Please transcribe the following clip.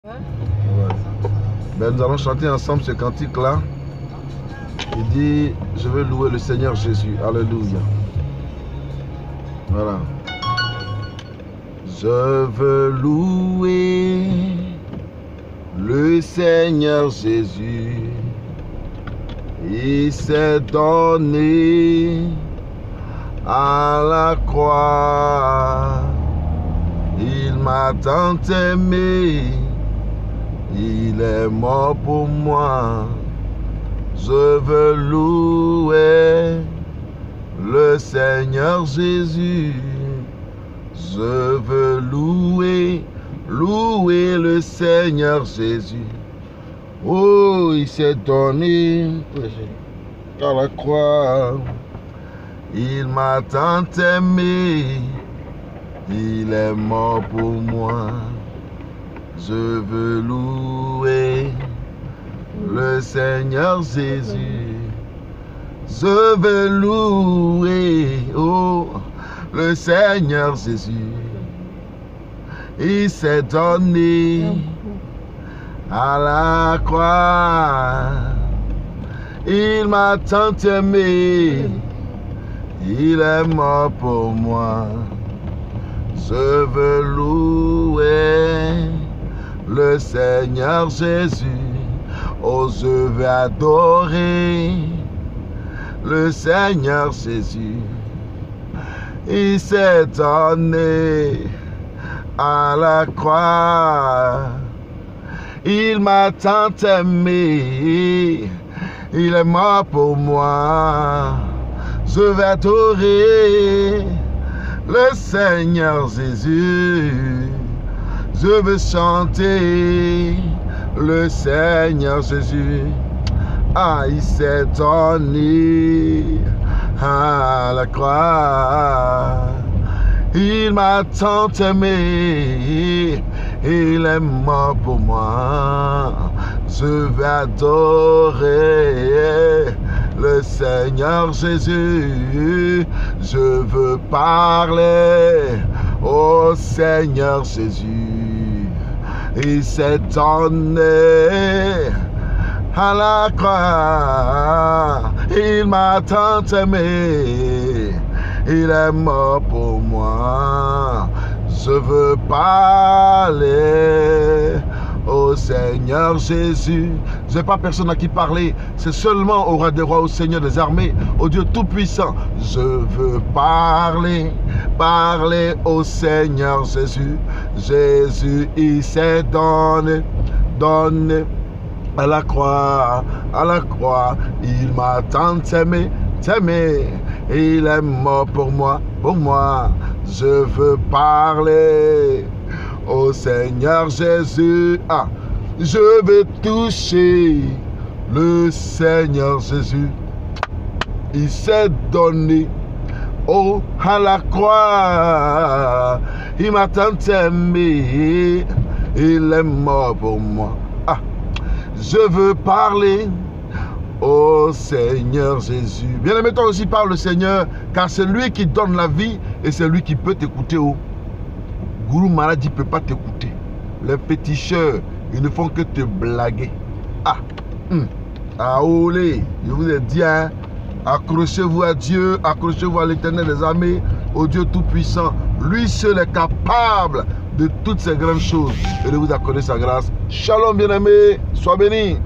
Ouais. Ben, nous allons chanter ensemble ce cantique-là. Il dit, je veux louer le Seigneur Jésus. Alléluia. Voilà. Je veux louer le Seigneur Jésus. Il s'est donné à la croix. Il m'a tant aimé. Il est mort pour moi. Je veux louer le Seigneur Jésus. Je veux louer le Seigneur Jésus. Oh, il s'est donné à la croix. Il m'a tant aimé. Il est mort pour moi. Je veux louer le Seigneur Jésus. Je veux louer, oh, le Seigneur Jésus. Il s'est donné à la croix. Il m'a tant aimé. Il est mort pour moi. Je veux louer le Seigneur Jésus. Oh, je veux adorer le Seigneur Jésus. Il s'est donné à la croix. Il m'a tant aimé. Il est mort pour moi. Je veux adorer le Seigneur Jésus. Je veux chanter le Seigneur Jésus. Ah, il s'est donné à la croix. Il m'a tant aimé. Il est mort pour moi. Je veux adorer le Seigneur Jésus. Je veux parler au Seigneur Jésus. Il s'est donné à la croix. Il m'a tant aimé. Il est mort pour moi. Je veux parler au Seigneur Jésus. Je n'ai pas personne à qui parler. C'est seulement au roi des rois, au Seigneur des armées, au Dieu tout-puissant. Je veux parler au Seigneur Jésus. Jésus, il s'est donné à la croix, il m'a tant aimé, il est mort pour moi, je veux parler au Seigneur Jésus. Ah, je veux toucher le Seigneur Jésus. Il s'est donné, oh, à la croix, il m'a tant aimé, il est mort pour moi. Ah, je veux parler au Seigneur Jésus. Bien-aimé, toi aussi parle le Seigneur, car c'est lui qui donne la vie et c'est lui qui peut t'écouter. Oh. Gourou Maladie ne peut pas t'écouter. Les féticheurs, ils ne font que te blaguer. Ah, olé, je vous ai dit, hein, accrochez-vous à Dieu, accrochez-vous à l'Éternel des armées, au Dieu tout-puissant. Lui seul est capable de toutes ces grandes choses et de vous accorder sa grâce. Shalom, bien-aimé, sois béni.